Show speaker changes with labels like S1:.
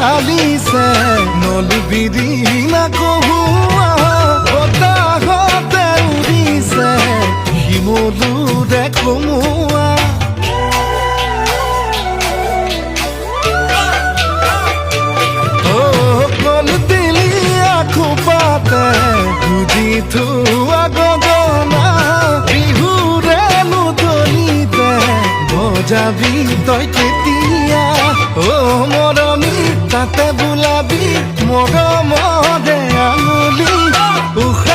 S1: ঢালিছে নলবিৰি না কহুৱা বতাহতে উৰিছে শিমলুৰে কমুৱা কলদিলীয়া খোপাতে গুজি থোৱা গগনা বিহুৰে নুধলিতে বজাবি তই কেতিয়া মৰমী তাতে বোলাবি মৰমৰে আঙুলি উশাহ